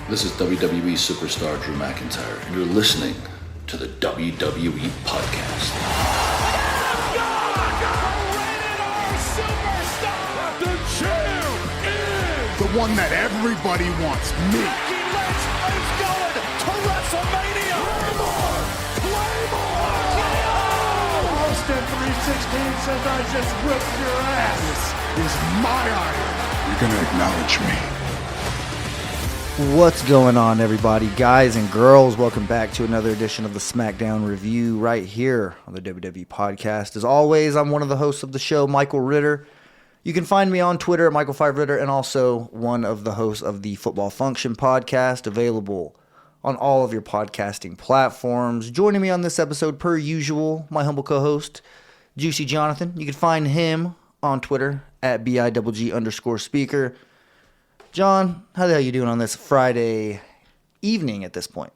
This is WWE superstar Drew McIntyre, and you're listening to the WWE Podcast. The champ is the one that everybody wants, me. It's going to WrestleMania. Claymore! Austin 316 says I just whipped your ass. This is my iron. You're going to acknowledge me. What's going on, everybody? Guys and girls, welcome back to another edition of the SmackDown Review right here on the WWE Podcast. As always, I'm one of the hosts of the show, Michael Ritter. You can find me on Twitter at Michael5Ritter, and also one of the hosts of the Football Function Podcast, available on all of your podcasting platforms. Joining me on this episode, per usual, my humble co-host, Juicy Jonathan. You can find him on Twitter at BIGG_speaker. John, how the hell are you doing on this Friday evening at this point?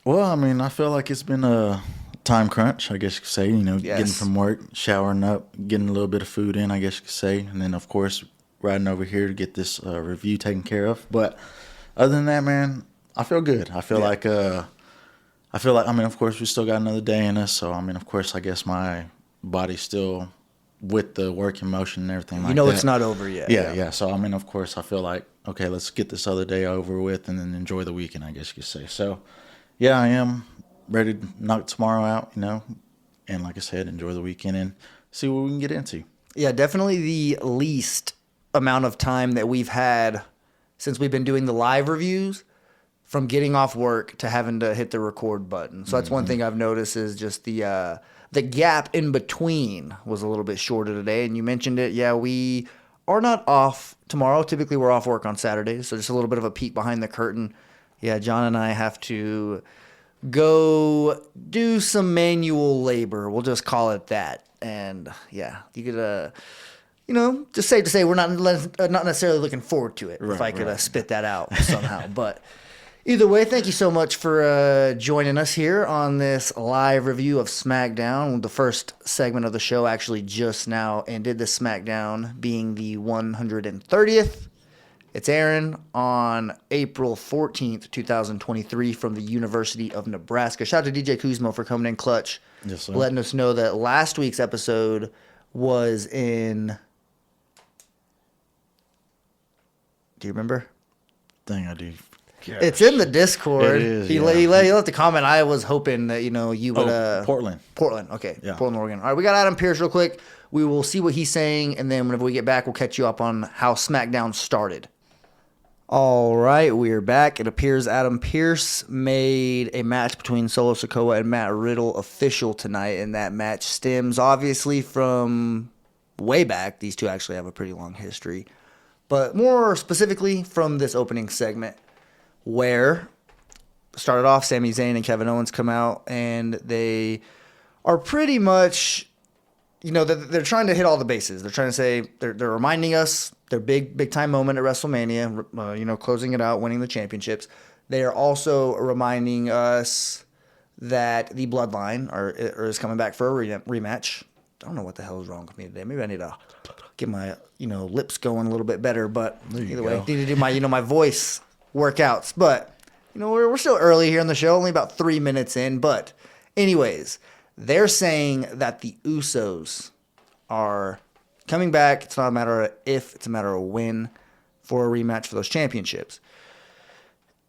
Well, I mean, I feel like it's been a time crunch, I guess you could say. Getting from work, showering up, getting a little bit of food in, I guess you could say. And then, of course, riding over here to get this review taken care of. But other than that, man, I feel good. I feel like, of course, we still got another day in us. So, of course, I guess my body's still with the work in motion and everything like that. It's not over yet. Yeah. So, of course, I feel like, okay, let's get this other day over with and then enjoy the weekend, I guess you could say. So, yeah, I am ready to knock tomorrow out, and like I said, enjoy the weekend and see what we can get into. Yeah, definitely the least amount of time that we've had since we've been doing the live reviews from getting off work to having to hit the record button. So that's one thing I've noticed is just the gap in between was a little bit shorter today. And you mentioned it. Yeah, we are not off tomorrow. Typically, we're off work on Saturdays. So just a little bit of a peek behind the curtain. Yeah, John and I have to go do some manual labor. We'll just call it that. And yeah, you could, just safe to say we're not necessarily looking forward to it, if I could spit that out somehow. But either way, thank you so much for joining us here on this live review of SmackDown. The first segment of the show actually just now ended, the SmackDown being the 130th. It's airing on April 14th, 2023 from the University of Nebraska. Shout out to DJ Kuzmo for coming in clutch, letting us know that last week's episode was in... Do you remember? Dang, I do. Gosh. It's in the Discord. It is, he left a comment. I was hoping that, you would... Portland. Portland, okay. Yeah. Portland, Oregon. All right, we got Adam Pearce real quick. We will see what he's saying, and then whenever we get back, we'll catch you up on how SmackDown started. All right, we're back. It appears Adam Pearce made a match between Solo Sikoa and Matt Riddle official tonight, and that match stems obviously from way back. These two actually have a pretty long history, but more specifically from this opening segment where started off Sami Zayn and Kevin Owens come out, and they are pretty much, they're trying to hit all the bases. They're trying to say, they're reminding us their big time moment at WrestleMania, closing it out, winning the championships. They are also reminding us that the Bloodline is coming back for a rematch. I don't know what the hell is wrong with me today. Maybe I need to get my, lips going a little bit better. But either way, I need to do my, my voice workouts. But, we're still early here in the show, only about 3 minutes in. But anyways, they're saying that the Usos are coming back. It's not a matter of if, it's a matter of when for a rematch for those championships.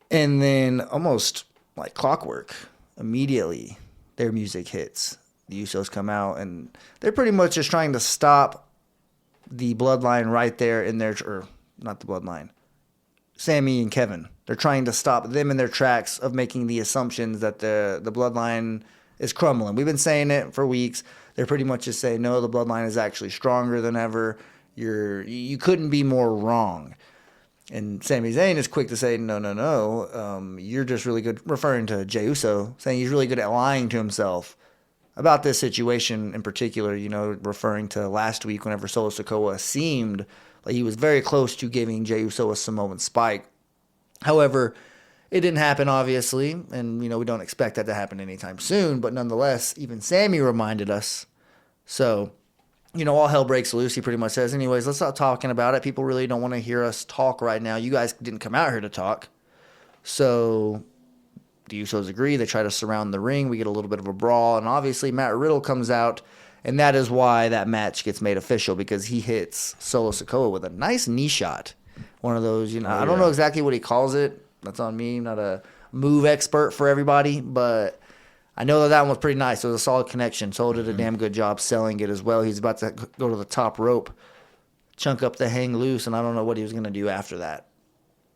And then almost like clockwork, immediately their music hits. The Usos come out, and they're pretty much just trying to stop the Bloodline right there in their, or not the Bloodline, Sami and Kevin. They're trying to stop them in their tracks of making the assumptions that the Bloodline is crumbling. We've been saying it for weeks. They're pretty much just saying, no, the Bloodline is actually stronger than ever. You couldn't be more wrong. And Sami Zayn is quick to say, no. You're just really good, referring to Jey Uso, saying he's really good at lying to himself about this situation in particular, referring to last week whenever Solo Sikoa seemed like he was very close to giving Jey Uso a Samoan spike. However, it didn't happen, obviously, and, we don't expect that to happen anytime soon, but nonetheless, even Sami reminded us. So, all hell breaks loose, he pretty much says. Anyways, let's stop talking about it. People really don't want to hear us talk right now. You guys didn't come out here to talk. So the Usos agree. They try to surround the ring. We get a little bit of a brawl. And obviously Matt Riddle comes out. And that is why that match gets made official, because he hits Solo Sikoa with a nice knee shot. One of those, I don't know exactly what he calls it. That's on me. I'm not a move expert for everybody. But I know that one was pretty nice. It was a solid connection. Solo did a damn good job selling it as well. He's about to go to the top rope, chunk up the hang loose, and I don't know what he was going to do after that.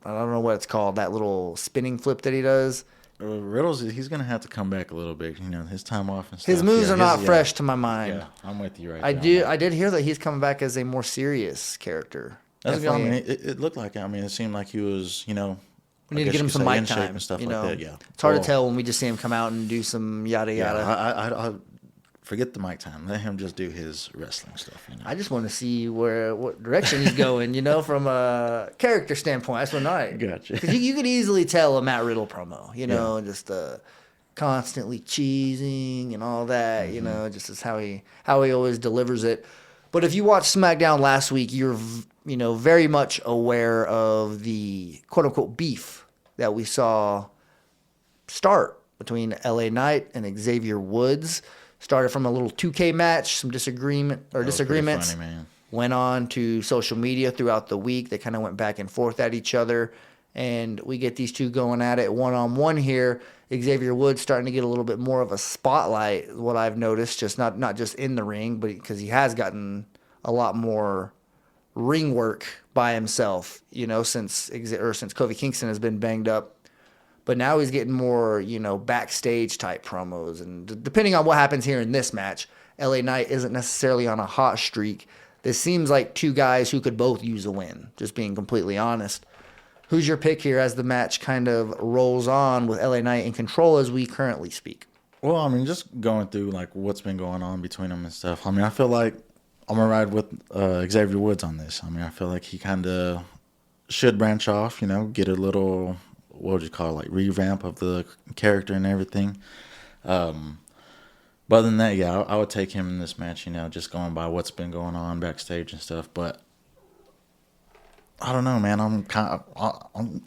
I don't know what it's called, that little spinning flip that he does. Riddle's, he's going to have to come back a little bit, his time off and stuff. His moves are not fresh to my mind. Yeah, I'm with you I did hear that he's coming back as a more serious character. That's what I mean. It looked like, it seemed like he was, we need to get him some mic time and stuff like that. Yeah, it's hard to tell when we just see him come out and do some yada yada. I forget the mic time. Let him just do his wrestling stuff. I just want to see what direction he's going. From a character standpoint. That's what I gotcha. Because you could easily tell a Matt Riddle promo. Just constantly cheesing and all that. Just as how he always delivers it. But if you watched SmackDown last week, you're very much aware of the quote unquote beef that we saw start between LA Knight and Xavier Woods. Started from a little 2K match, some disagreements. Funny, man. Went on to social media throughout the week. They kind of went back and forth at each other. And we get these two going at it one-on-one here. Xavier Woods starting to get a little bit more of a spotlight, what I've noticed, just not just in the ring, but because he has gotten a lot more ring work by himself, since Kofi Kingston has been banged up. But now he's getting more, backstage type promos. And depending on what happens here in this match, LA Knight isn't necessarily on a hot streak. This seems like two guys who could both use a win, just being completely honest. Who's your pick here as the match kind of rolls on with LA Knight in control as we currently speak? Well, just going through what's been going on between them and stuff. I feel like I'm going to ride with Xavier Woods on this. I feel like he kind of should branch off, get a little, what would you call it, revamp of the character and everything. But other than that, I would take him in this match, just going by what's been going on backstage and stuff. But I don't know, man. I'm a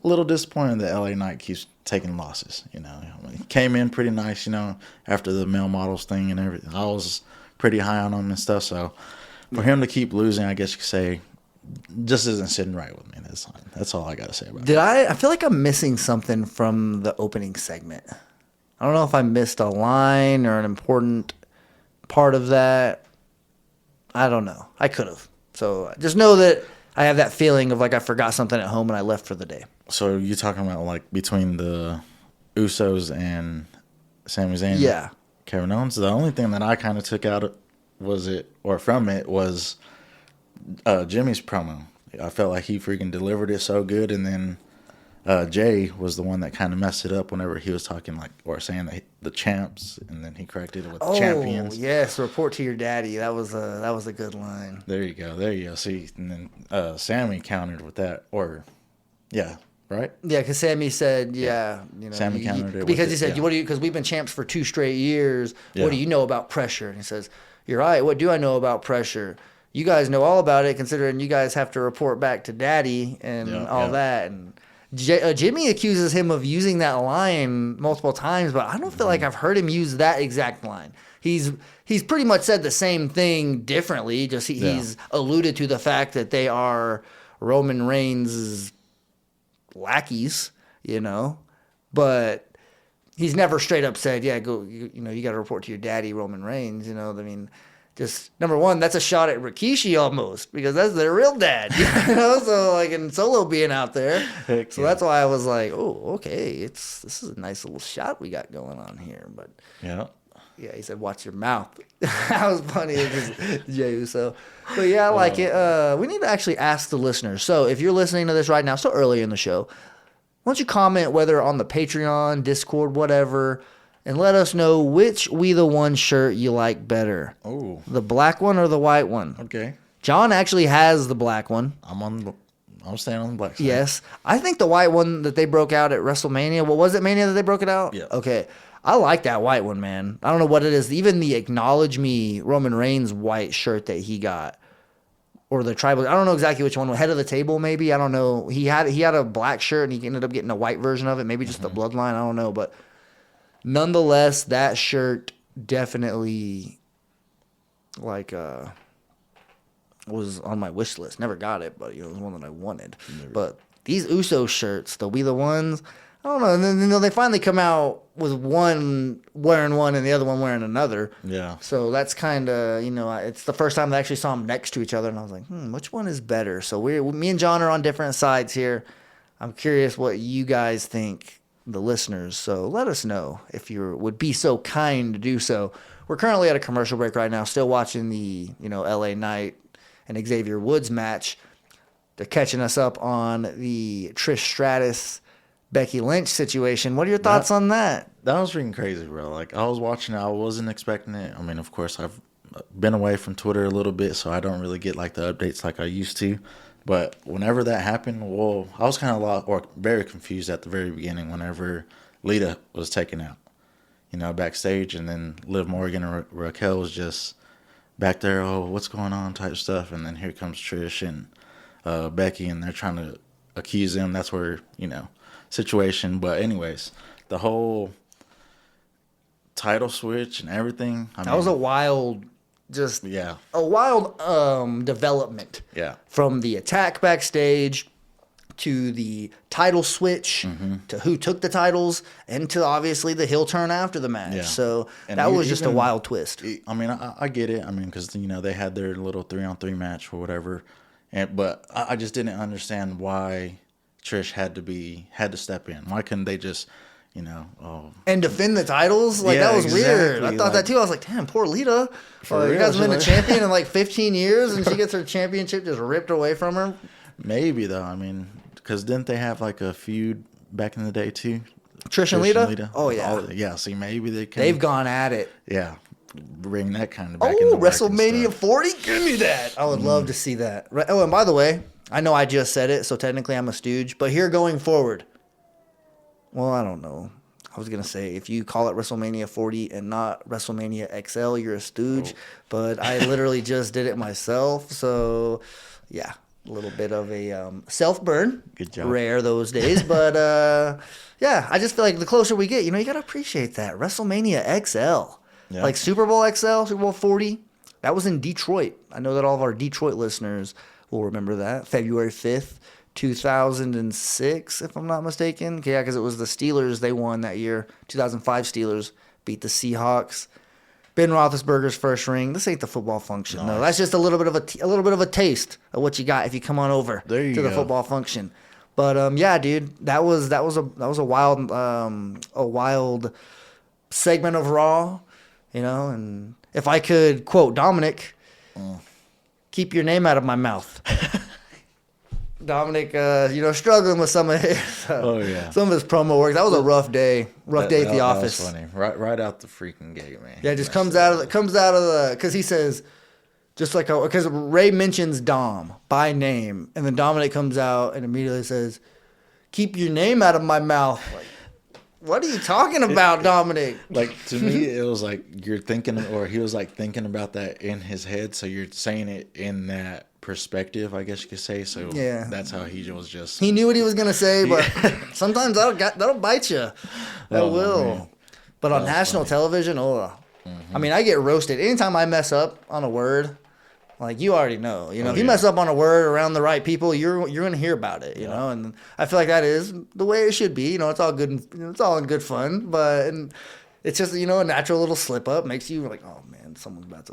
little disappointed that LA Knight keeps taking losses. He came in pretty nice, after the male models thing and everything. I was pretty high on him and stuff. So for him to keep losing, I guess you could say, just isn't sitting right with me. That's all I got to say about it. I feel like I'm missing something from the opening segment. I don't know if I missed a line or an important part of that. I don't know. I could have. So just know that I have that feeling of I forgot something at home and I left for the day. So you're talking about between the Usos and Sami Zayn? Yeah. Kevin Owens? The only thing that I kind of took out was Jimmy's promo. I felt like he freaking delivered it so good, and then Jay was the one that kind of messed it up whenever he was talking or saying that the champs, and then he corrected it with the champions. Oh yes, report to your daddy. That was a good line. There you go. See, and then Sami countered with that, right? Yeah, because Sami said, Sami countered it because he said, "What do you?" Because we've been champs for 2 straight years. Yeah. What do you know about pressure? And he says, "You're right. What do I know about pressure? You guys know all about it, considering you guys have to report back to Daddy and that." And Jimmy accuses him of using that line multiple times, but I don't feel like I've heard him use that exact line. He's pretty much said the same thing differently. Just he's alluded to the fact that they are Roman Reigns' lackeys, but he's never straight up said, "Yeah, go. You got to report to your daddy, Roman Reigns." Just number one, that's a shot at Rikishi almost, because that's their real dad, So and Solo being out there, so that's why I was like, oh, okay, this is a nice little shot we got going on here. But he said, watch your mouth. That was funny. It's just Jey Uso. But I like it. We need to actually ask the listeners. So if you're listening to this right now, so early in the show, why don't you comment whether on the Patreon, Discord, whatever, and let us know which We the One shirt you like better. Oh. The black one or the white one? Okay. John actually has the black one. I'm staying on the black side. Yes. I think the white one that they broke out at WrestleMania, what was it, Mania, that they broke it out? Yeah. Okay. I like that white one, man. I don't know what it is. Even the Acknowledge Me Roman Reigns white shirt that he got, or the tribal. I don't know exactly which one. Head of the table, maybe. I don't know. He had a black shirt, and he ended up getting a white version of it. Maybe just the bloodline. I don't know. But nonetheless, that shirt definitely was on my wish list. Never got it, but it was one that I wanted. But these Usos shirts, they'll be the ones. I don't know. And then they finally come out with one wearing one and the other one wearing another. Yeah. So that's kind of, it's the first time I actually saw them next to each other, and I was like, which one is better? So me and John are on different sides here. I'm curious what you guys think, the listeners. So let us know if you would be so kind to do so. We're currently at a commercial break right now, still watching the, LA Knight and Xavier Woods match. They're catching us up on the Trish Stratus Becky Lynch situation. What are your thoughts on that? That was freaking crazy, bro. Like, I was watching it. I wasn't expecting it. I mean, of course, I've been away from Twitter a little bit, so I don't really get, like, the updates like I used to. But whenever that happened, I was kind of very confused at the very beginning whenever Lita was taken out, backstage. And then Liv Morgan and Raquel was just back there, what's going on type stuff. And then here comes Trish and Becky, and they're trying to accuse them. That's where, situation. But anyways, the whole title switch and everything. That was a wild development. Yeah. From the attack backstage to the title switch to who took the titles and to obviously the heel turn after the match. Yeah. So that was just a wild twist. I mean, I get it. I mean, because, they had their little 3-on-3 match or whatever. But I just didn't understand why Trish had to step in. Why couldn't they just, and defend the titles? That was weird. I thought that too. I was like, damn, poor Lita. You guys been a champion in 15 years, and she gets her championship just ripped away from her. Maybe though. I mean, because didn't they have a feud back in the day too? Trish and Lita? Oh yeah. Yeah. See, maybe they've gone at it. Yeah. Bring that kind of back in the WrestleMania 40? Give me that. I would love to see that. Oh, and by the way, I know I just said it, so technically I'm a stooge, but here going forward, well, I don't know. I was going to say, if you call it WrestleMania 40 and not WrestleMania XL, you're a stooge, but I literally just did it myself, so yeah, a little bit of a self-burn. Good job. Rare those days, but yeah, I just feel like the closer we get, you got to appreciate that. WrestleMania XL. Yeah. Like Super Bowl XL, Super Bowl 40, that was in Detroit. I know that all of our Detroit listeners will remember that. February 5th, 2006, if I'm not mistaken. Yeah, because it was the Steelers they won that year. 2005 Steelers beat the Seahawks. Ben Roethlisberger's first ring. This ain't the football function, though. That's just a little bit of a taste of what you got if you come on over to the football function. But yeah, dude, that was a wild segment of Raw. And if I could quote Dominic, keep your name out of my mouth. Dominic, struggling with some of his, some of his promo work. That was a rough day at the office. That was funny. Right out the freaking gate, man. Yeah, just comes out of the, because he says, because Ray mentions Dom by name, and then Dominic comes out and immediately says, keep your name out of my mouth. What are you talking about, Dominic? To me, it was like you're thinking, or he was thinking about that in his head. So you're saying it in that perspective, I guess you could say. So yeah, that's how he was just. He knew what he was gonna say, but sometimes that'll bite you. That will. Man. But on national television, I mean, I get roasted anytime I mess up on a word. You already know, if you mess up on a word around the right people, you're gonna hear about it, you know. And I feel like that is the way it should be. It's all good. It's all in good fun, but it's just a natural little slip up makes you like, oh man, someone's about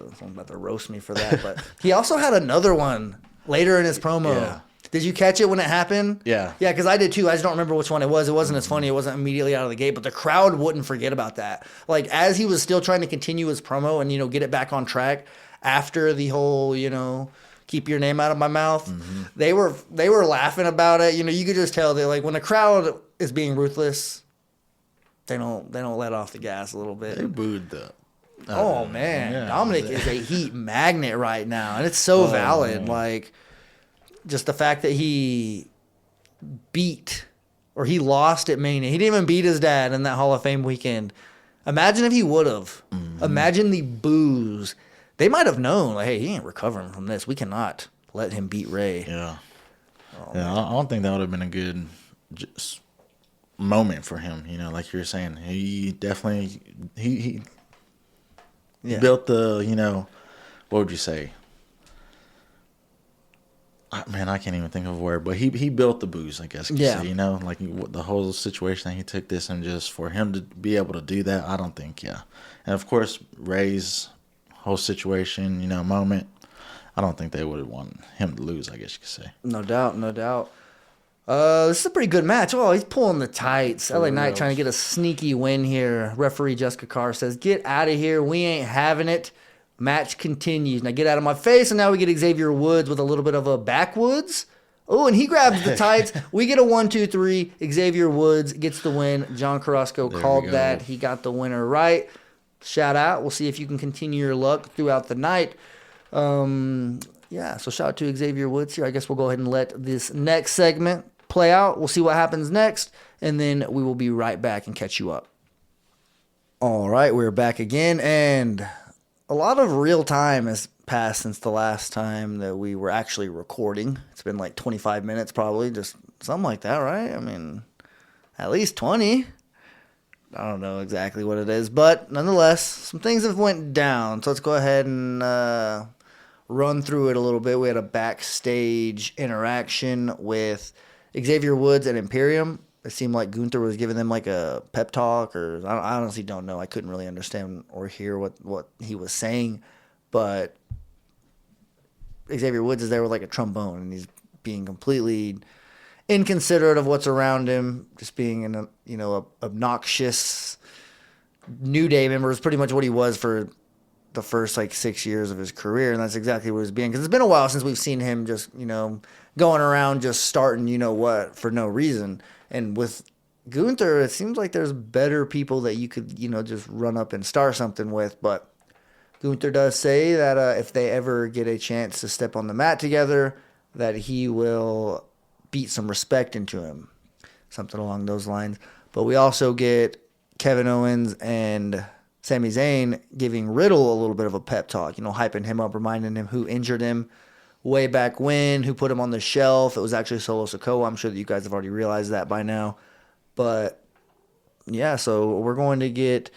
to roast me for that. But he also had another one later in his promo. Yeah. Did you catch it when it happened? Yeah. Yeah, because I did too. I just don't remember which one it was. It wasn't as funny. It wasn't immediately out of the gate, but the crowd wouldn't forget about that. As he was still trying to continue his promo and get it back on track. After the whole, keep your name out of my mouth, they were laughing about it. You could just tell they when the crowd is being ruthless, they don't let off the gas a little bit. They booed the. Oh man, yeah. Dominic is a heat magnet right now, and it's so valid. Man. Just the fact that he lost at Mania. He didn't even beat his dad in that Hall of Fame weekend. Imagine if he would have. Imagine the boos. They might have known, hey, he ain't recovering from this. We cannot let him beat Ray. Yeah. I don't think that would have been a good just moment for him. You know, like you were saying, he definitely he built the, you know, what would you say? Man, I can't even think of a word, but he built the booze, I guess you could say, you know, like the whole situation that he took this, and just for him to be able to do that, I don't think, and of course, Ray's whole situation, you know, moment, I don't think they would have wanted him to lose, I guess you could say. No doubt. This is a pretty good match. Oh, he's pulling the tights. LA Knight trying to get a sneaky win here. Referee Jessica Carr says, "Get out of here. We ain't having it." Match continues. Now get out of my face. And now we get Xavier Woods with a little bit of a backwoods. Oh, and he grabs the tights. We get a 1, 2, 3. Xavier Woods gets the win. John Carrasco called that. He got the winner right. Shout out. We'll see if you can continue your luck throughout the night. So shout out to Xavier Woods here. I guess we'll go ahead and let this next segment play out. We'll see what happens next, and then we will be right back and catch you up. All right, we're back again, and a lot of real time has passed since the last time that we were actually recording. It's been like 25 minutes probably, just something like that, right? I mean, at least 20. I don't know exactly what it is, but nonetheless, some things have went down. So let's go ahead and run through it a little bit. We had a backstage interaction with Xavier Woods and Imperium. It seemed like Gunther was giving them like a pep talk, or I honestly don't know. I couldn't really understand or hear what he was saying, but Xavier Woods is there with like a trombone, and he's being completely inconsiderate of what's around him, just being an obnoxious New Day member is pretty much what he was for the first like 6 years of his career, and that's exactly what he's being. Because it's been a while since we've seen him just going around just starting for no reason. And with Gunther, it seems like there's better people that you could just run up and start something with. But Gunther does say that if they ever get a chance to step on the mat together, that he will beat some respect into him, something along those lines. But we also get Kevin Owens and Sami Zayn giving Riddle a little bit of a pep talk, hyping him up, reminding him who injured him way back when, who put him on the shelf. It was actually Solo Sikoa. I'm sure that you guys have already realized that by now. But yeah, so we're going to get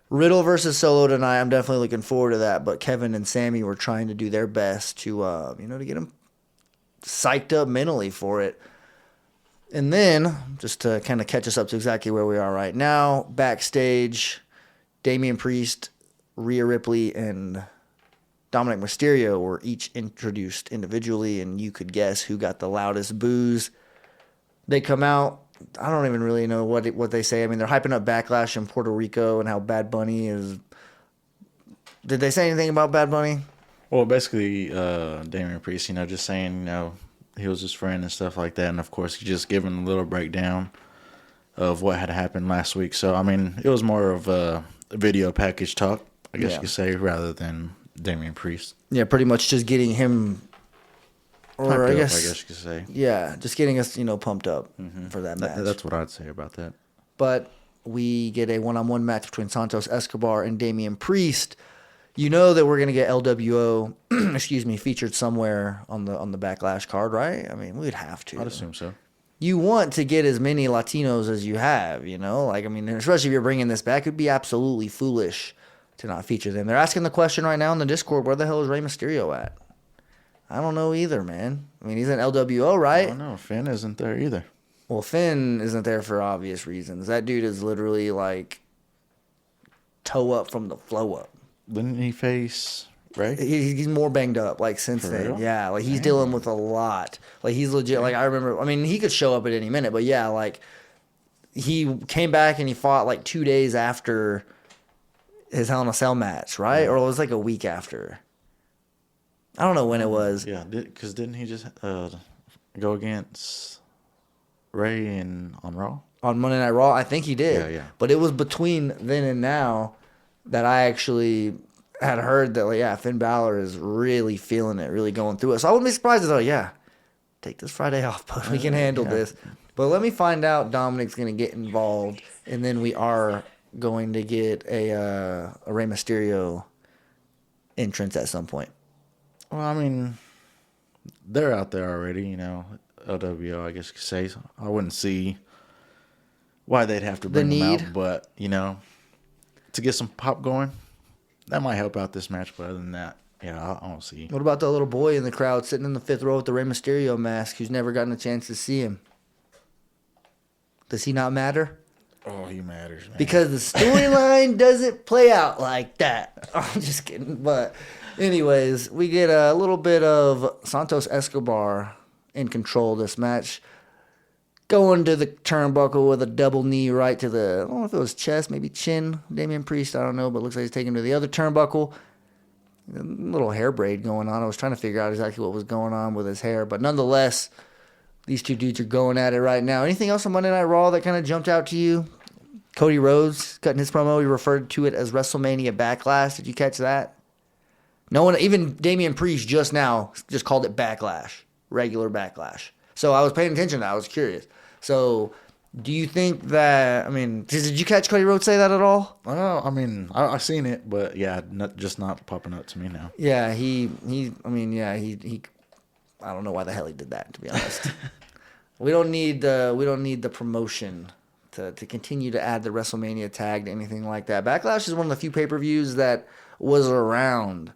Riddle versus Solo tonight. I'm definitely looking forward to that. But Kevin and Sami were trying to do their best to to get him psyched up mentally for it. And then, just to kind of catch us up to exactly where we are right now, backstage, Damian Priest, Rhea Ripley, and Dominic Mysterio were each introduced individually, and you could guess who got the loudest boos. They come out. I don't even really know what they say. I mean, they're hyping up Backlash in Puerto Rico and how Bad Bunny is. Did they say anything about Bad Bunny? Well, basically, Damian Priest, just saying, he was his friend and stuff like that. And, of course, he just giving a little breakdown of what had happened last week. So, I mean, it was more of a video package talk, I guess you could say, rather than Damian Priest. Yeah, pretty much just getting him, or I guess you could say. Yeah, just getting us, pumped up for that match. That's what I'd say about that. But we get a one-on-one match between Santos Escobar and Damian Priest. You know that we're gonna get LWO, featured somewhere on the Backlash card, right? I mean, we'd have to. I'd assume so. You want to get as many Latinos as you have, especially if you're bringing this back, it'd be absolutely foolish to not feature them. They're asking the question right now in the Discord, where the hell is Rey Mysterio at? I don't know either, man. I mean, he's in LWO, right? I don't know. Finn isn't there either. Well, Finn isn't there for obvious reasons. That dude is literally like toe up from the flow up. Didn't he face Ray? He's more banged up, since then. Real? Yeah, he's dealing with a lot. He's legit. I remember, he could show up at any minute, but yeah, he came back and he fought 2 days after his Hell in a Cell match, right? Yeah. Or it was a week after. I don't know when it was. Yeah, because didn't he just go against Ray on Raw? On Monday Night Raw? I think he did. Yeah. But it was between then and now that I actually had heard that, Finn Balor is really feeling it, really going through it. So I wouldn't be surprised if, take this Friday off, but we can handle this. But let me find out Dominic's going to get involved, and then we are going to get a Rey Mysterio entrance at some point. Well, I mean, they're out there already, LWO, I guess you could say. So I wouldn't see why they'd have to bring them out. But, to get some pop going, that might help out this match. But other than that, I don't see. What about the little boy in the crowd sitting in the 5th row with the Rey Mysterio mask who's never gotten a chance to see him? Does he not matter? Oh, he matters, man. Because the storyline doesn't play out like that. I'm just kidding. But anyways, we get a little bit of Santos Escobar in control of this match. Going to the turnbuckle with a double knee right to the, I don't know if it was chest, maybe chin. Damian Priest, I don't know, but it looks like he's taking him to the other turnbuckle. A little hair braid going on. I was trying to figure out exactly what was going on with his hair. But nonetheless, these two dudes are going at it right now. Anything else on Monday Night Raw that kind of jumped out to you? Cody Rhodes cutting his promo. He referred to it as WrestleMania Backlash. Did you catch that? No one, even Damian Priest just now, just called it Backlash. Regular Backlash. So I was paying attention to that. I was curious. So do you think that, did you catch Cody Rhodes say that at all? I seen it, but yeah, just not popping up to me now. Yeah, he I don't know why the hell he did that, to be honest. we don't need the promotion to continue to add the WrestleMania tag to anything like that. Backlash is one of the few pay-per-views that was around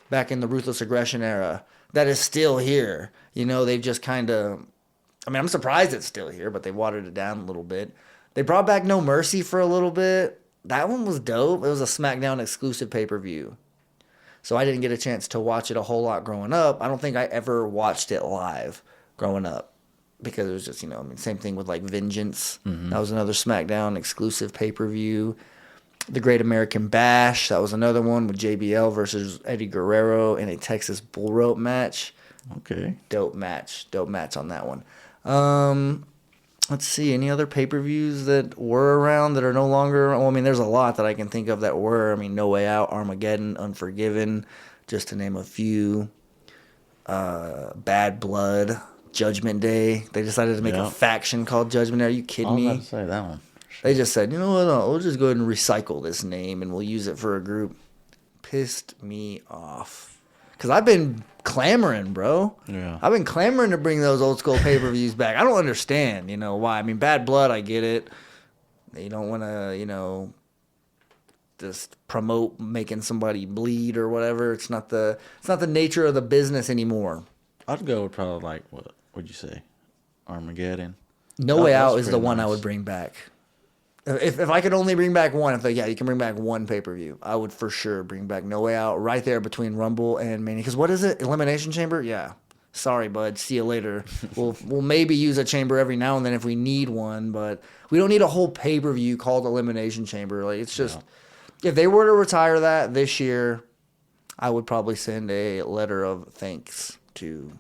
back in the Ruthless Aggression era that is still here. They've just kind of, I'm surprised it's still here, but they watered it down a little bit. They brought back No Mercy for a little bit. That one was dope. It was a SmackDown exclusive pay-per-view. So I didn't get a chance to watch it a whole lot growing up. I don't think I ever watched it live growing up because it was just, same thing with like Vengeance. Mm-hmm. That was another SmackDown exclusive pay-per-view. The Great American Bash. That was another one with JBL versus Eddie Guerrero in a Texas Bull Rope match. Okay. Dope match on that one. Let's see. Any other pay-per-views that were around that are no longer? Well, there's a lot that I can think of that were. No Way Out, Armageddon, Unforgiven, just to name a few. Bad Blood, Judgment Day. They decided to make a faction called Judgment Day. Are you kidding me? I was about to say that one. They just said, you know what? No, we'll just go ahead and recycle this name and we'll use it for a group. Pissed me off. Because I've been clamoring, bro. Yeah. I've been clamoring to bring those old school pay-per-views back. I don't understand, why. Bad Blood, I get it. They don't want to, just promote making somebody bleed or whatever. It's not the nature of the business anymore. I'd go with probably like, what would you say? Armageddon. No Way Out is the one I would bring back. If I could only bring back one, you can bring back one pay-per-view, I would for sure bring back No Way Out right there between Rumble and Mania. Because what is it? Elimination Chamber? Yeah. Sorry, bud. See you later. We'll maybe use a chamber every now and then if we need one, but we don't need a whole pay-per-view called Elimination Chamber. Like, it's just, if they were to retire that this year, I would probably send a letter of thanks to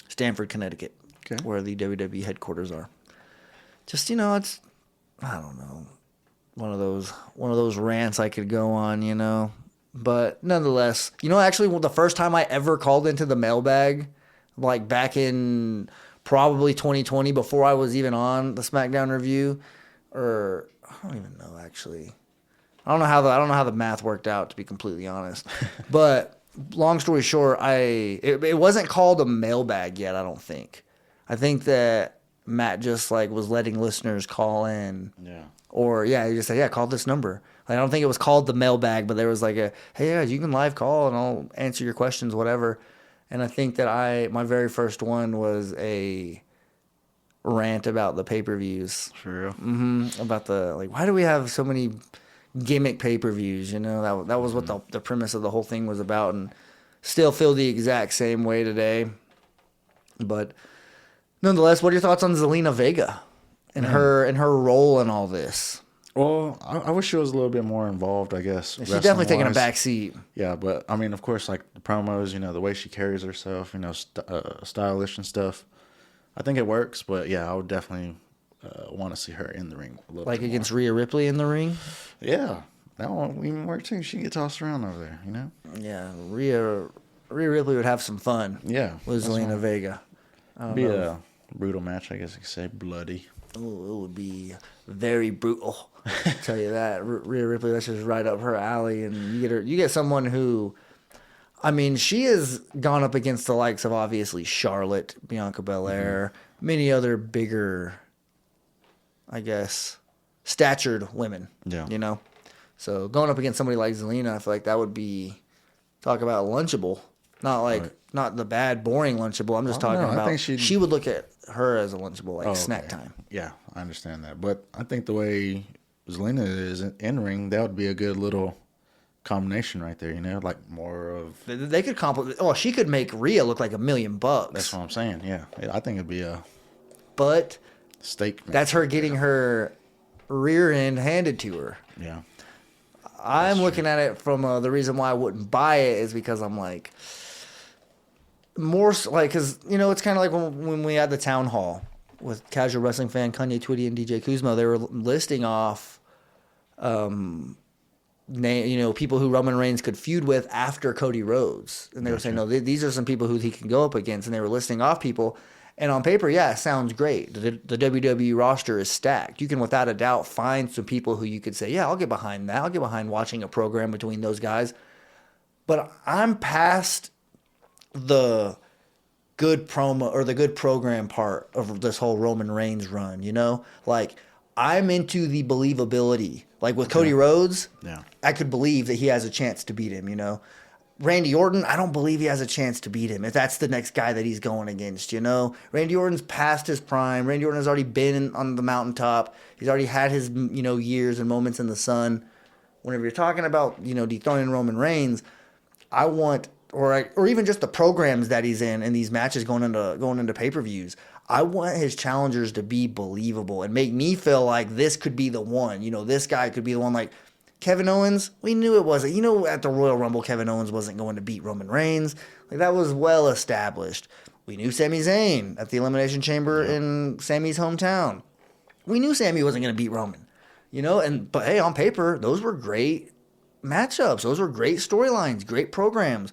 Stamford, Connecticut, where the WWE headquarters are. Just, it's, I don't know, one of those rants I could go on, But nonetheless, actually the first time I ever called into the mailbag, like back in probably 2020, before I was even on the SmackDown review, or I don't even know actually. I don't know how the math worked out, to be completely honest. But long story short, it wasn't called a mailbag yet, I don't think. I think that Matt just was letting listeners call in. Yeah. Or he just said, call this number. I don't think it was called the mailbag, but there was hey, you can live call and I'll answer your questions, whatever. And I think that my very first one was a rant about the pay-per-views. True. Mm-hmm. About why do we have so many gimmick pay-per-views? That was what the premise of the whole thing was about, and still feel the exact same way today. But nonetheless, what are your thoughts on Zelina Vega and her role in all this? Well, I wish she was a little bit more involved, I guess. She's definitely taking a back seat. Yeah, but of course, the promos, the way she carries herself, stylish and stuff. I think it works, but yeah, I would definitely want to see her in the ring a little bit against more. Rhea Ripley in the ring? Yeah, that one even work too. She gets tossed around over there, Yeah, Rhea Ripley would have some fun. Yeah, with Zelina Vega. It'd be a brutal match, I guess you could say, bloody. Oh, it would be very brutal. I'll tell you that. Rhea Ripley, that's just right up her alley, and you get someone who I mean, she has gone up against the likes of obviously Charlotte, Bianca Belair, many other bigger, I guess, statured women. Yeah. You know? So going up against somebody like Zelina, I feel like that would be, talk about lunchable. Not like, not the bad, boring lunchable. I'm just talking about, she would look at her as a lunchable, like snack time. Yeah, I understand that. But I think the way Zelina is in ring, that would be a good little combination right there, you know, like more of... They could compliment... Oh, she could make Rhea look like $1 million. That's what I'm saying, yeah. I think it'd be a... But... Steak. That's her getting her rear end handed to her. Yeah. I'm looking at it from the reason why I wouldn't buy it is because I'm like... More like, because, you know, it's kind of like when we had the town hall with casual wrestling fan Kanye Twitty and DJ Kuzmo. They were listing off... you know, people who Roman Reigns could feud with after Cody Rhodes. And they were saying, no, these are some people who he can go up against. And they were listing off people. And on paper, yeah, it sounds great. The WWE roster is stacked. You can, without a doubt, find some people who you could say, yeah, I'll get behind that. I'll get behind watching a program between those guys. But I'm past the good promo or the good program part of this whole Roman Reigns run, you know? Like, I'm into the believability. Like with Cody Rhodes, I could believe that he has a chance to beat him, you know. Randy Orton, I don't believe he has a chance to beat him if that's the next guy that he's going against, you know. Randy Orton's past his prime. Randy Orton has already been on the mountaintop. He's already had his, you know, years and moments in the sun. Whenever you're talking about, you know, dethroning Roman Reigns, I want, or even just the programs that he's in these matches going into pay-per-views, I want his challengers to be believable and make me feel like this could be the one. You know, this guy could be the one. Like Kevin Owens, we knew it wasn't. You know, at the Royal Rumble, Kevin Owens wasn't going to beat Roman Reigns. Like, that was well established. We knew Sami Zayn at the Elimination Chamber in Sami's hometown. We knew Sami wasn't going to beat Roman. You know, but hey, on paper, those were great matchups. Those were great storylines, great programs.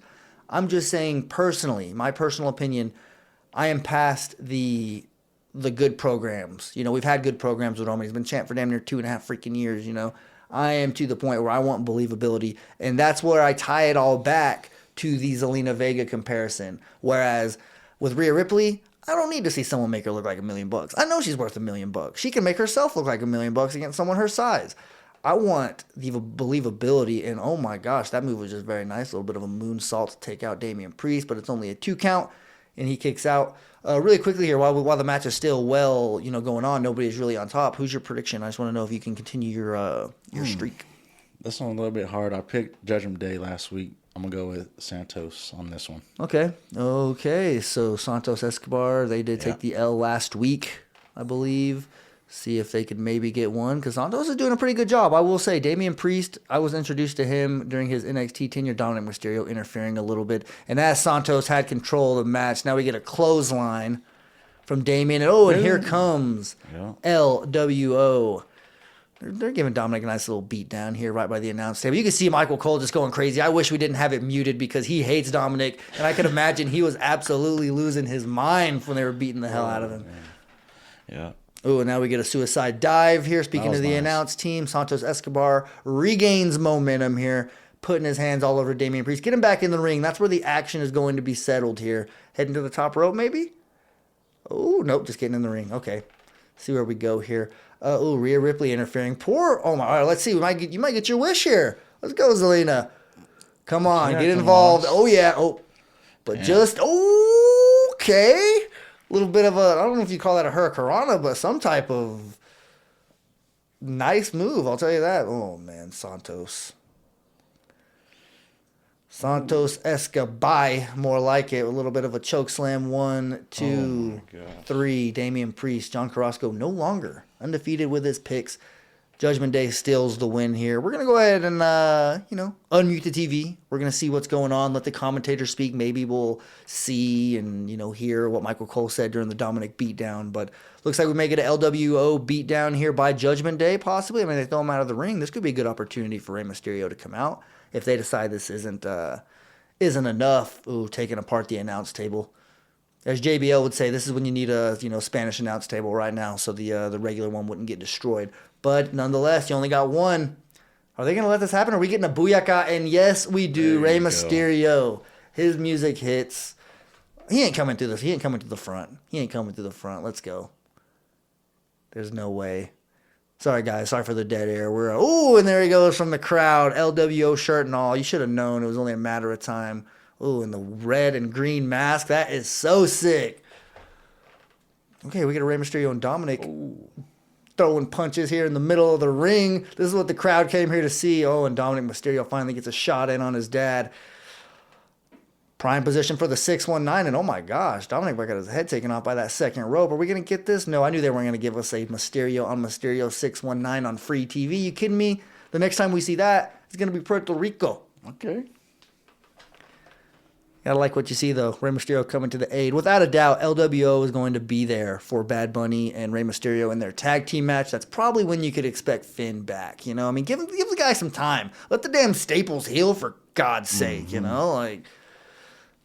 I'm just saying personally, my personal opinion, I am past the good programs. You know, we've had good programs with Roman. He's been champ for damn near 2.5 freaking years, you know. I am to the point where I want believability. And that's where I tie it all back to the Zelina Vega comparison. Whereas with Rhea Ripley, I don't need to see someone make her look like $1 million. I know she's worth $1 million. She can make herself look like $1 million against someone her size. I want the believability, and oh my gosh, that move was just very nice. A little bit of a moonsault to take out Damian Priest, but it's only a 2 count. And he kicks out. Really quickly here, while the match is still going on, nobody's really on top. Who's your prediction? I just want to know if you can continue your streak. This one a little bit hard. I picked Judgment Day last week. I'm going to go with Santos on this one. Okay. So Santos Escobar, they did take the L last week, I believe. See if they could maybe get one, because Santos is doing a pretty good job. I will say, Damian Priest, I was introduced to him during his NXT tenure, Dominic Mysterio interfering a little bit. And as Santos had control of the match, now we get a clothesline from Damian. And here comes LWO. They're giving Dominic a nice little beat down here right by the announce table. You can see Michael Cole just going crazy. I wish we didn't have it muted because he hates Dominic. And I could imagine he was absolutely losing his mind when they were beating the hell out of him. Man. Yeah. Oh, and now we get a suicide dive here. Speaking of the announce team, Santos Escobar regains momentum here, putting his hands all over Damian Priest. Get him back in the ring. That's where the action is going to be settled here. Heading to the top rope, maybe? Oh, nope, just getting in the ring. Okay. See where we go here. Rhea Ripley interfering. All right, let's see. You might get your wish here. Let's go, Zelina. Come on, get involved. Oh, yeah. Oh, but just, okay. A little bit of I don't know if you call that a hurricanrana, but some type of nice move. I'll tell you that. Oh, man, Santos Escobar, more like it. A little bit of a choke slam. 1, 2, 3. Damian Priest, John Carrasco no longer undefeated with his picks. Judgment Day steals the win here. We're going to go ahead and, unmute the TV. We're going to see what's going on. Let the commentators speak. Maybe we'll see and, hear what Michael Cole said during the Dominic beatdown. But looks like we may get an LWO beatdown here by Judgment Day, possibly. I mean, they throw him out of the ring. This could be a good opportunity for Rey Mysterio to come out if they decide this isn't enough. Taking apart the announce table. As JBL would say, this is when you need a Spanish announce table right now, so the regular one wouldn't get destroyed. But nonetheless, you only got one. Are they going to let this happen? Are we getting a Booyaka? And yes, we do. Rey Mysterio His music hits. He ain't coming through this. He ain't coming to the front. Let's go. There's no way. Sorry, guys. Sorry for the dead air. And there he goes from the crowd. LWO shirt and all. You should have known. It was only a matter of time. Ooh, and the red and green mask. That is so sick. Okay, we got a Rey Mysterio and Dominic throwing punches here in the middle of the ring. This is what the crowd came here to see. Oh, and Dominic Mysterio finally gets a shot in on his dad. Prime position for the 619, and oh my gosh, Dominic got his head taken off by that second rope. Are we going to get this? No, I knew they weren't going to give us a Mysterio on Mysterio 619 on free TV. You kidding me? The next time we see that, it's going to be Puerto Rico. Okay. Gotta like what you see, though. Rey Mysterio coming to the aid. Without a doubt, LWO is going to be there for Bad Bunny and Rey Mysterio in their tag team match. That's probably when you could expect Finn back. You know, I mean, give the guy some time. Let the damn staples heal, for God's sake, you know? Like,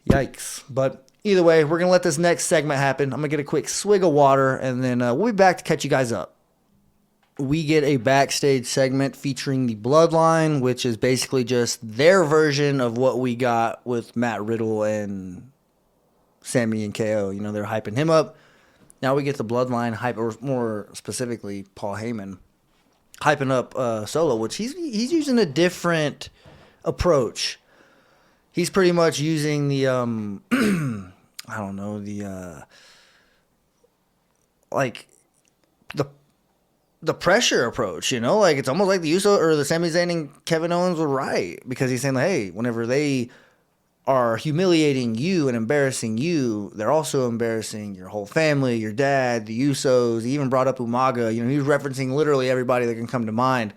yikes. But either way, we're going to let this next segment happen. I'm going to get a quick swig of water, and then we'll be back to catch you guys up. We get a backstage segment featuring the Bloodline, which is basically just their version of what we got with Matt Riddle and Sami and KO. You know, they're hyping him up. Now we get the Bloodline hype, or more specifically, Paul Heyman hyping up Solo, which he's using a different approach. He's pretty much using the I don't know, the pressure approach, you know, like it's almost like the Usos or the Sami Zayn and Kevin Owens were right, because he's saying like, hey, whenever they are humiliating you and embarrassing you, they're also embarrassing your whole family, your dad, the Usos. He even brought up Umaga. You know, he's referencing literally everybody that can come to mind.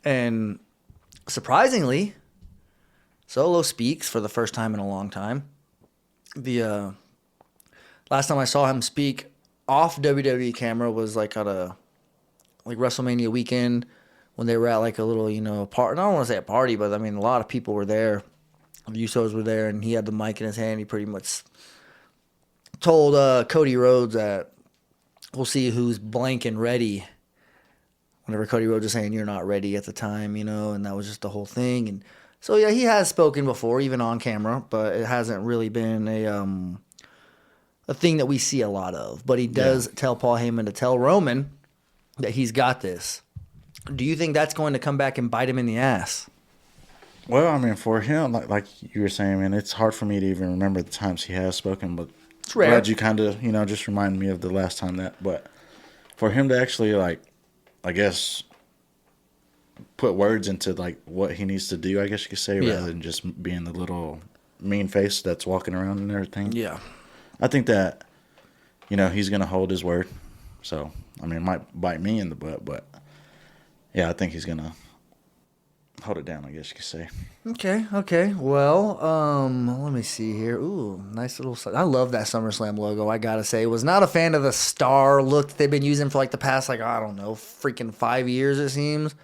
And surprisingly, Solo speaks for the first time in a long time. The last time I saw him speak off WWE camera was like at a WrestleMania weekend when they were at like a little, you know, party. I don't want to say a party, but I mean, a lot of people were there. The Usos were there, and he had the mic in his hand. He pretty much told Cody Rhodes that we'll see who's blank and ready. Whenever Cody Rhodes was saying you're not ready at the time, you know, and that was just the whole thing. And so, yeah, he has spoken before, even on camera, but it hasn't really been a thing that we see a lot of. But he does tell Paul Heyman to tell Roman that he's got this. Do you think that's going to come back and bite him in the ass? Well, I mean, for him, like you were saying, man, it's hard for me to even remember the times he has spoken, but it's rare. Glad you kind of, you know, just reminded me of the last time that. But for him to actually, like, I guess, put words into, like, what he needs to do, I guess you could say, rather than just being the little mean face that's walking around and everything. Yeah. I think that, you know, he's going to hold his word. So, I mean, it might bite me in the butt, but, yeah, I think he's going to hold it down, I guess you could say. Okay. Well, let me see here. Ooh, nice little... I love that SummerSlam logo, I gotta say. Was not a fan of the star look that they've been using for, like, the past, like, I don't know, freaking 5 years, it seems.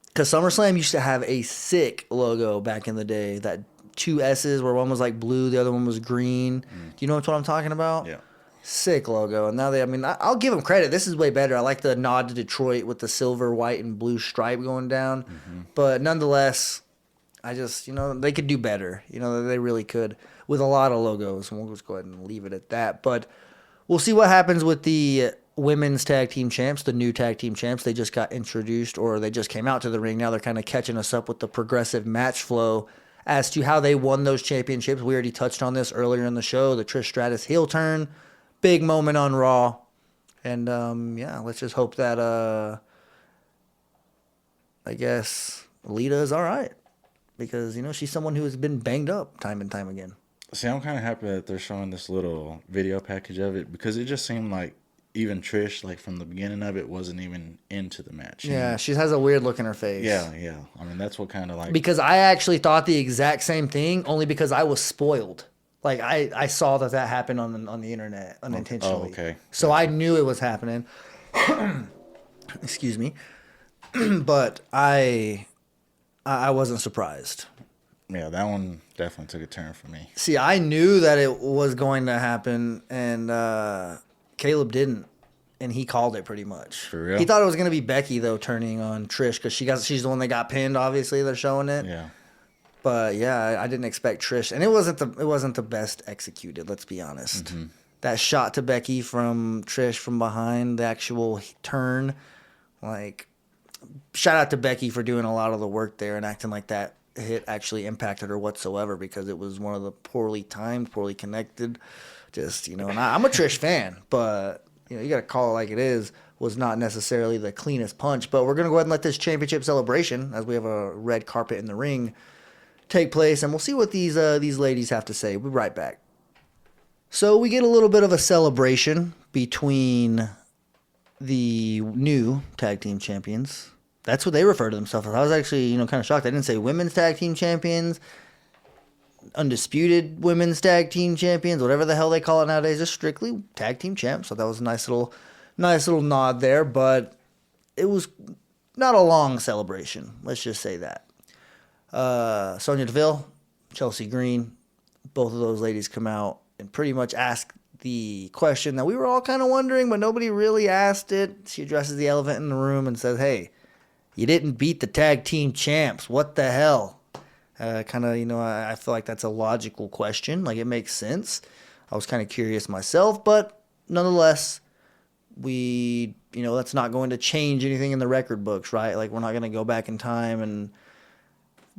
Because SummerSlam used to have a sick logo back in the day. That 2 S's where one was, like, blue, the other one was green. Do you know what I'm talking about? Yeah. Sick logo. And now I'll give them credit. This is way better. I like the nod to Detroit with the silver, white, and blue stripe going down. Mm-hmm. But nonetheless, I just, you know, they could do better. You know, they really could with a lot of logos. And we'll just go ahead and leave it at that. But we'll see what happens with the women's tag team champs, the new tag team champs. They just got introduced, or they just came out to the ring. Now they're kind of catching us up with the progressive match flow as to how they won those championships. We already touched on this earlier in the show, the Trish Stratus heel turn. Big moment on Raw. And, let's just hope that, I guess, Lita is all right. Because, you know, she's someone who has been banged up time and time again. See, I'm kind of happy that they're showing this little video package of it, because it just seemed like even Trish, like from the beginning of it, wasn't even into the match. Yeah, know? She has a weird look in her face. Yeah. I mean, that's what kind of like... Because I actually thought the exact same thing, only because I was spoiled. Like, I saw that happened on the internet unintentionally. Oh, okay. So I knew it was happening. Excuse me. But I wasn't surprised. Yeah, that one definitely took a turn for me. See, I knew that it was going to happen, and Caleb didn't. And he called it pretty much. For real? He thought it was going to be Becky, though, turning on Trish, because she's the one that got pinned, obviously. They're showing it. Yeah. But yeah, I didn't expect Trish, and it wasn't the best executed. Let's be honest. Mm-hmm. That shot to Becky from Trish from behind, the actual turn, like, shout out to Becky for doing a lot of the work there and acting like that hit actually impacted her whatsoever, because it was one of the poorly timed, poorly connected. Just, and I'm a Trish fan, but you got to call it like it is. Was not necessarily the cleanest punch, but we're gonna go ahead and let this championship celebration, as we have a red carpet in the ring, take place, and we'll see what these ladies have to say. We'll be right back. So we get a little bit of a celebration between the new tag team champions. That's what they refer to themselves as. I was actually, kind of shocked. I didn't say women's tag team champions, undisputed women's tag team champions, whatever the hell they call it nowadays. Just strictly tag team champs. So that was a nice little nod there, but it was not a long celebration. Let's just say that. Sonya Deville, Chelsea Green, both of those ladies come out and pretty much ask the question that we were all kind of wondering, but nobody really asked it. She addresses the elephant in the room and says, hey, you didn't beat the tag team champs. What the hell? I feel like that's a logical question. Like, it makes sense. I was kind of curious myself, but nonetheless, that's not going to change anything in the record books, right? Like, we're not going to go back in time and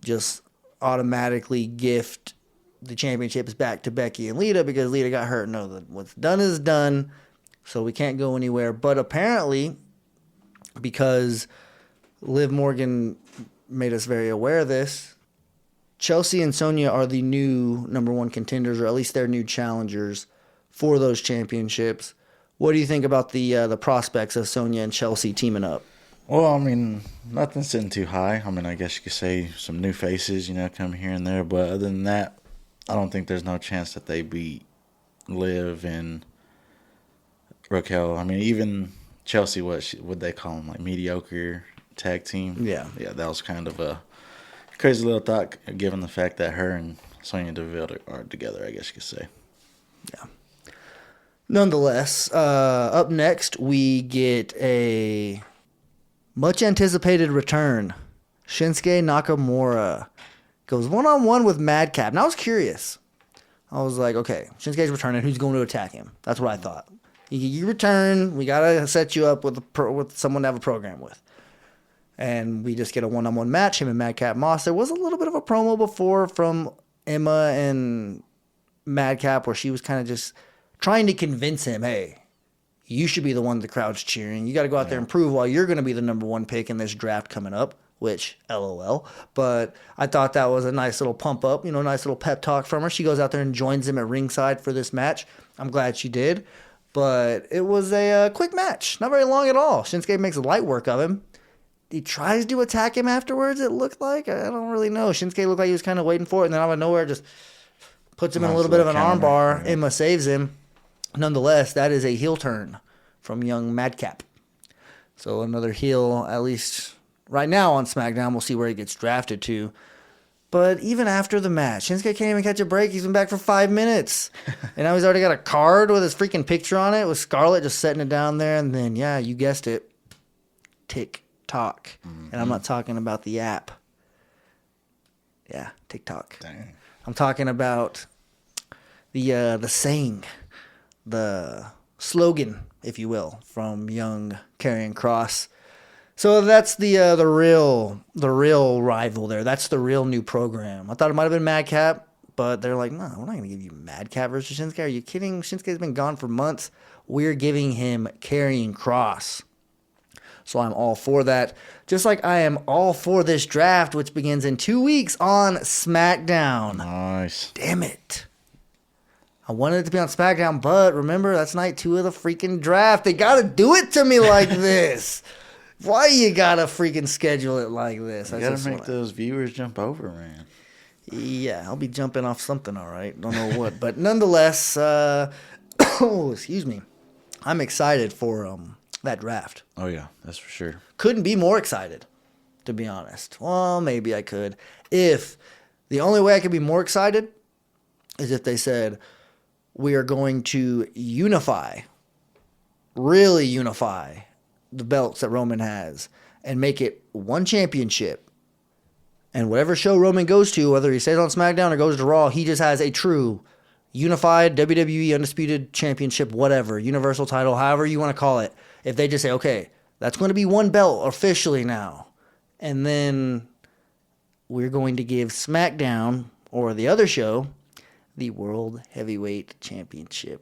just automatically gift the championships back to Becky and Lita because Lita got hurt. No, what's done is done, so we can't go anywhere. But apparently, because Liv Morgan made us very aware of this, Chelsea and Sonya are the new number one contenders, or at least they're new challengers for those championships. What do you think about the prospects of Sonya and Chelsea teaming up? Well, I mean, nothing's sitting too high. I mean, I guess you could say some new faces, come here and there. But other than that, I don't think there's no chance that they beat Liv and Raquel. I mean, even Chelsea, what they call them, like mediocre tag team? Yeah. Yeah, that was kind of a crazy little thought, given the fact that her and Sonya Deville are together, I guess you could say. Yeah. Nonetheless, up next, we get a much-anticipated return. Shinsuke Nakamura goes one-on-one with Madcap. Now, I was curious. I was like, okay, Shinsuke's returning. Who's going to attack him? That's what I thought. You return. We got to set you up with someone to have a program with. And we just get a one-on-one match, him and Madcap Moss. There was a little bit of a promo before from Emma and Madcap where she was kind of just trying to convince him, hey, you should be the one the crowd's cheering. You got to go out there and prove why you're going to be the number one pick in this draft coming up, which, LOL. But I thought that was a nice little pump up, nice little pep talk from her. She goes out there and joins him at ringside for this match. I'm glad she did. But it was a quick match. Not very long at all. Shinsuke makes light work of him. He tries to attack him afterwards, it looked like. I don't really know. Shinsuke looked like he was kind of waiting for it, and then out of nowhere just puts him in a little bit of an armbar. Yeah. Emma saves him. Nonetheless, that is a heel turn from young Madcap. So another heel, at least right now on SmackDown. We'll see where he gets drafted to. But even after the match, Shinsuke can't even catch a break. He's been back for 5 minutes. And now he's already got a card with his freaking picture on it with Scarlett just setting it down there. And then, yeah, you guessed it, TikTok. Mm-hmm. And I'm not talking about the app. Yeah, TikTok. Dang. I'm talking about the saying, the slogan, if you will, from young Karrion Kross. So that's the real rival there. That's the real new program. I thought it might have been Madcap, but they're like, no, we're not going to give you Madcap versus Shinsuke. Are you kidding? Shinsuke's been gone for months. We're giving him Karrion Kross. So I'm all for that. Just like I am all for this draft, which begins in 2 weeks on SmackDown. Nice. Damn it. I wanted it to be on SmackDown, but remember, that's night 2 of the freaking draft. They got to do it to me like this. Why you got to freaking schedule it like this? You got to make those viewers jump over, man. Yeah, I'll be jumping off something, all right. Don't know what. But nonetheless, excuse me. I'm excited for that draft. Oh, yeah, that's for sure. Couldn't be more excited, to be honest. Well, maybe I could. If the only way I could be more excited is if they said, we are going to really unify the belts that Roman has and make it one championship And whatever show Roman goes to, whether he stays on SmackDown or goes to Raw, he just has a true unified WWE Undisputed Championship, whatever, Universal title, however you want to call it. If they just say, okay, that's going to be one belt officially now. And then we're going to give SmackDown or the other show the World Heavyweight Championship.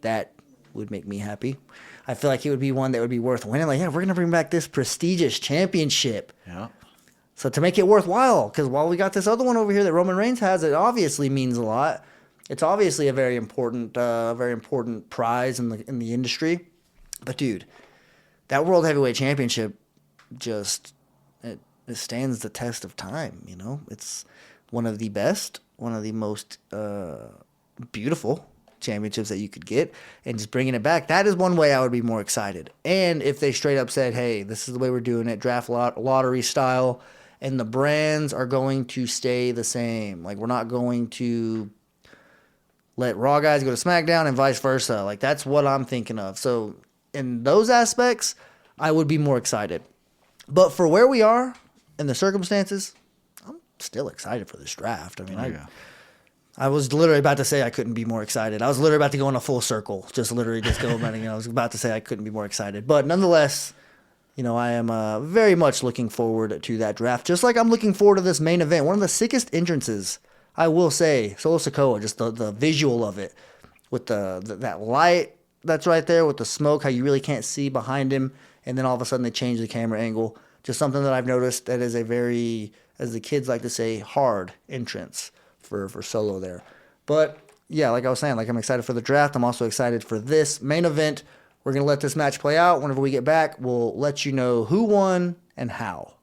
That would make me happy. I feel like it would be one that would be worth winning. Like, yeah, we're going to bring back this prestigious championship. Yeah. So to make it worthwhile, because while we got this other one over here that Roman Reigns has, it obviously means a lot. It's obviously a very important prize in the industry. But dude, that World Heavyweight Championship just it stands the test of time. You know, it's one of the best, one of the most beautiful championships that you could get, and just bringing it back, that is one way I would be more excited. And if they straight up said, hey, this is the way we're doing it, draft lottery style, and the brands are going to stay the same, like we're not going to let Raw guys go to SmackDown and vice versa, like that's what I'm thinking of. So in those aspects, I would be more excited. But for where we are and the circumstances, I'm still excited for this draft. I mean, I was literally about to say I couldn't be more excited. I was literally about to go in a full circle, just go, I was about to say I couldn't be more excited. But nonetheless, you know, I am very much looking forward to that draft, just like I'm looking forward to this main event. One of the sickest entrances, I will say, Solo Sikoa, just the visual of it, with that light that's right there, with the smoke, how you really can't see behind him, and then all of a sudden they change the camera angle. Just something that I've noticed that is a very, as the kids like to say, hard entrance for Solo there. But yeah, like I was saying, like I'm excited for the draft. I'm also excited for this main event. We're going to let this match play out. Whenever we get back, we'll let you know who won and how.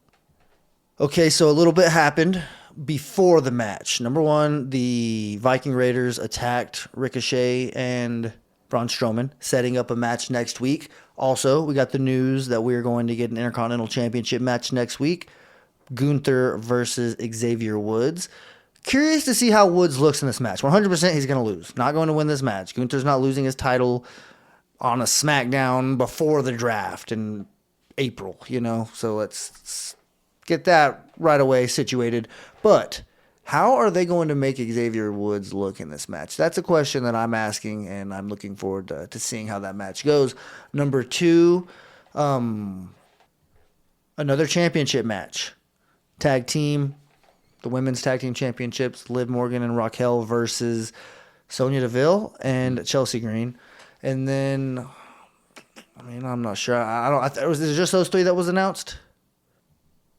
Okay, so a little bit happened before the match. Number one, the Viking Raiders attacked Ricochet and Braun Strowman, setting up a match next week. Also, we got the news that we're going to get an Intercontinental Championship match next week. Gunther versus Xavier Woods. Curious to see how Woods looks in this match. 100% he's going to lose. Not going to win this match. Gunther's not losing his title on a SmackDown before the draft in April, you know? So let's get that right away situated. But how are they going to make Xavier Woods look in this match? That's a question that I'm asking, and I'm looking forward to seeing how that match goes. Number two, another championship match. Tag team. The women's tag team championships, Liv Morgan and Raquel versus Sonya Deville and Chelsea Green. And then, I mean, I'm not sure. Was it just those three that was announced?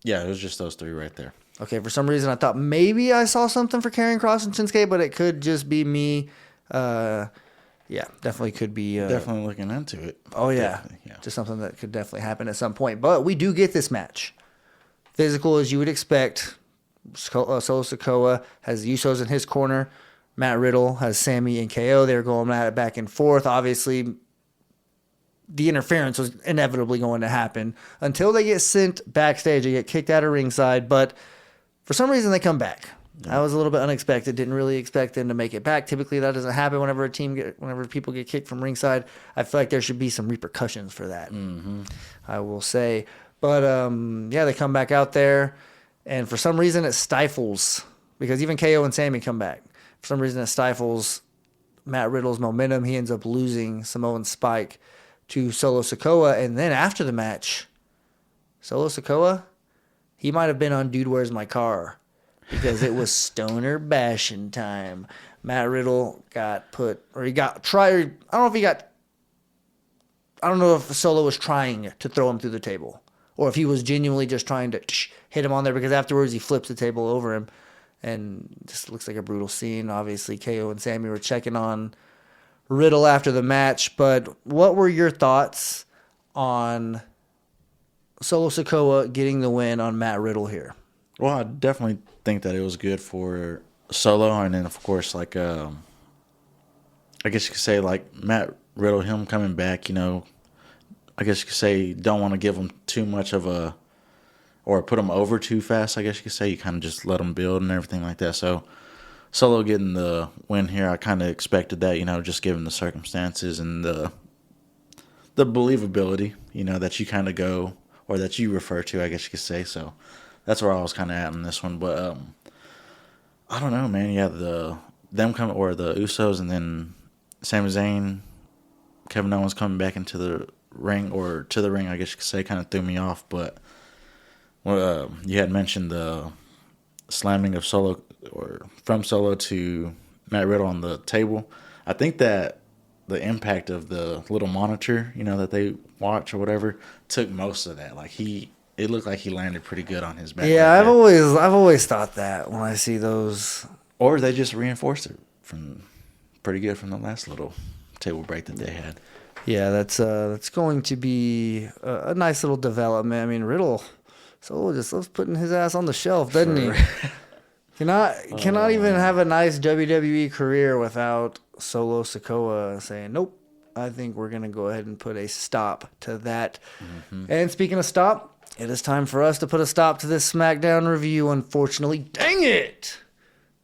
Yeah, it was just those three right there. Okay, for some reason I thought maybe I saw something for Karrion Kross and Shinsuke, but it could just be me. Yeah, definitely could be. Definitely looking into it. Oh, yeah. Just something that could definitely happen at some point. But we do get this match. Physical as you would expect. Solo Sikoa has the Usos in his corner. Matt Riddle has Sami and KO. They're going at it back and forth. Obviously, the interference was inevitably going to happen until they get sent backstage. They get kicked out of ringside, but for some reason they come back. That was a little bit unexpected. Didn't really expect them to make it back. Typically, that doesn't happen whenever people get kicked from ringside. I feel like there should be some repercussions for that. Mm-hmm. I will say, but yeah, they come back out there. And for some reason, it stifles, because even KO and Sami come back. For some reason, it stifles Matt Riddle's momentum. He ends up losing Samoan Spike to Solo Sikoa. And then after the match, Solo Sikoa, he might have been on Dude, Where's My Car? Because it was stoner bashing time. Matt Riddle got put, or he got tried. I don't know if Solo was trying to throw him through the table, or if he was genuinely just trying to hit him on there, because afterwards he flips the table over him, and just looks like a brutal scene. Obviously, KO and Sami were checking on Riddle after the match, but what were your thoughts on Solo Sikoa getting the win on Matt Riddle here? Well, I definitely think that it was good for Solo, and then, of course, like, I guess you could say, like, Matt Riddle, him coming back, you know, I guess you could say don't want to give him too much of a, or put him over too fast, I guess you could say. You kind of just let him build and everything like that. So Solo getting the win here, I kind of expected that, you know, just given the circumstances and the believability, you know, that you kind of go, or that you refer to, I guess you could say. So that's where I was kind of at in this one. But I don't know, man. Yeah, them coming, or the Usos, and then Sami Zayn, Kevin Owens coming back into the ring, or to the ring, I guess you could say, kind of threw me off. But you had mentioned the slamming of Solo, or from Solo to Matt Riddle on the table. I think that the impact of the little monitor, that they watch or whatever, took most of that. Like it looked like he landed pretty good on his back. Yeah, I've always thought that when I see those. Or they just reinforced it from pretty good from the last little table break that they had. Yeah, that's going to be a nice little development. I mean, Riddle, Solo just loves putting his ass on the shelf, doesn't he? Cannot even have a nice WWE career without Solo Sikoa saying, nope, I think we're going to go ahead and put a stop to that. Mm-hmm. And speaking of stop, it is time for us to put a stop to this SmackDown review, unfortunately. Dang it!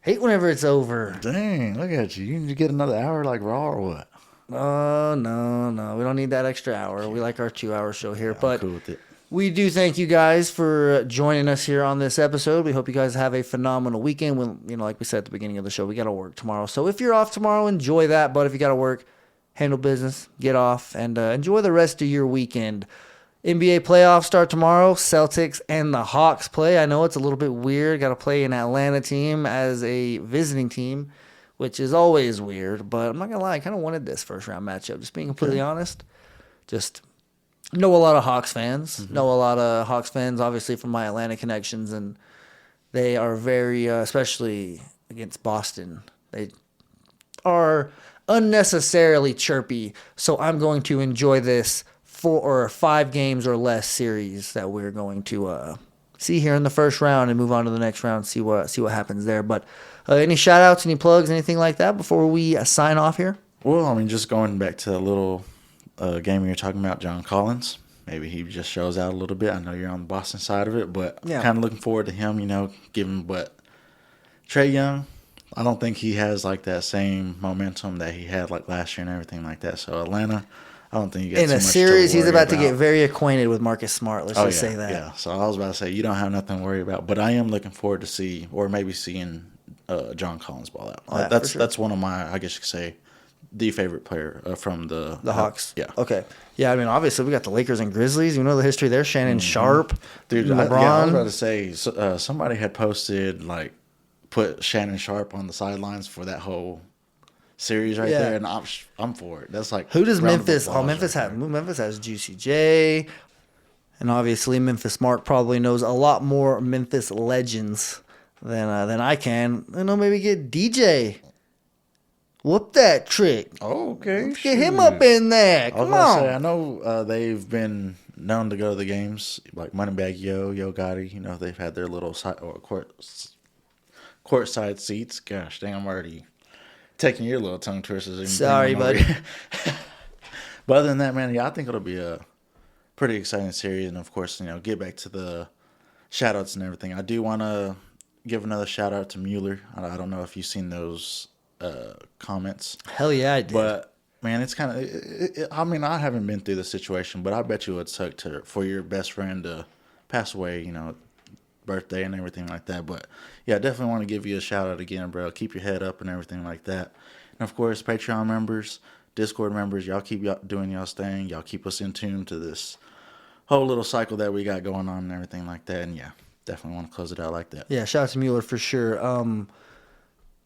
Hate whenever it's over. Dang, look at you. You need to get another hour like Raw or what? Oh, no. We don't need that extra hour. We like our 2-hour show here. I'm but cool with it. We do thank you guys for joining us here on this episode. We hope you guys have a phenomenal weekend. When, like we said at the beginning of the show, we got to work tomorrow. So if you're off tomorrow, enjoy that. But if you got to work, handle business, get off, and enjoy the rest of your weekend. NBA playoffs start tomorrow. Celtics and the Hawks play. I know it's a little bit weird. Got to play an Atlanta team as a visiting team, which is always weird. But I'm not going to lie, I kind of wanted this first round matchup. Just being completely honest. Just know a lot of Hawks fans. Mm-hmm. Know a lot of Hawks fans, obviously, from my Atlanta connections. And they are very, especially against Boston, they are unnecessarily chirpy. So I'm going to enjoy this 4 or 5 games or less series that we're going to see here in the first round and move on to the next round, see what happens there. But any shout outs, any plugs, anything like that before we sign off here? Well, I mean, just going back to the little game you're talking about, John Collins. Maybe he just shows out a little bit. I know you're on the Boston side of it, but kind of looking forward to him, given what Trae Young, I don't think he has like that same momentum that he had like last year and everything like that. So Atlanta, I don't think you got in too a much series. to He's worry about to about. get very acquainted with Marcus Smart. Let's just say that. Yeah. So I was about to say you don't have nothing to worry about, but I am looking forward to see, or maybe seeing John Collins ball out. That's one of my, I guess you could say, the favorite player from the Hawks. Yeah. Okay. Yeah. I mean, obviously we got the Lakers and Grizzlies. You know the history there. Shannon Sharp, dude. LeBron. I was about to say somebody had posted put Shannon Sharp on the sidelines for that whole series there, and I'm for it. That's like, who does Memphis? Memphis has Juicy J, and obviously Memphis Smart probably knows a lot more Memphis legends than I can. Maybe get DJ. Whoop that trick. Okay, let's get him up in there. Come on. I know they've been known to go to the games like Moneybag Yo Gotti. They've had their little courtside seats. Gosh dang, I'm already taking your little tongue twisters. Sorry, buddy. But other than that, man, I think it'll be a pretty exciting series. And of course, get back to the shout outs and everything. I do want to give another shout out to Mueller. I don't know if you've seen those comments. Hell yeah, I did. But man, it's kind of, I mean, I haven't been through the situation, but I bet you it would suck for your best friend to pass away, birthday and everything like that. But yeah, I definitely want to give you a shout out again, bro. Keep your head up and everything like that. And of course, Patreon members, Discord members, y'all keep doing y'all's thing. Y'all keep us in tune to this whole little cycle that we got going on and everything like that. And yeah, definitely want to close it out like that. Yeah, shout out to Mueller for sure.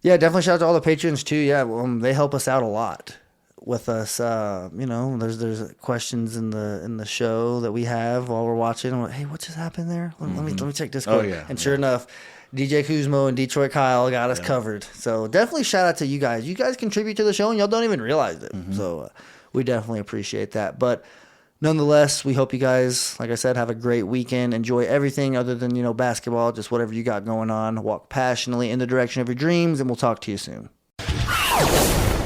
Yeah, definitely shout out to all the patrons too. Yeah, they help us out a lot with us. There's questions in the show that we have while we're watching. Hey, what just happened there? Let me check Discord. Oh, yeah. And sure enough, DJ Kuzmo and Detroit Kyle got us covered. So definitely shout out to you guys. You guys contribute to the show and y'all don't even realize it. Mm-hmm. So we definitely appreciate that. But nonetheless, we hope you guys, like I said, have a great weekend. Enjoy everything other than, basketball, just whatever you got going on. Walk passionately in the direction of your dreams, and we'll talk to you soon.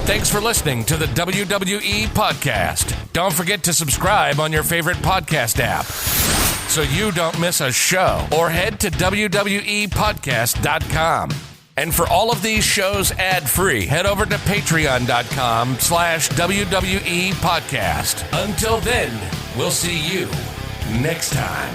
Thanks for listening to the WWE Podcast. Don't forget to subscribe on your favorite podcast app so you don't miss a show, or head to WWEpodcast.com. And for all of these shows ad-free, head over to patreon.com/WWE Podcast. Until then, we'll see you next time.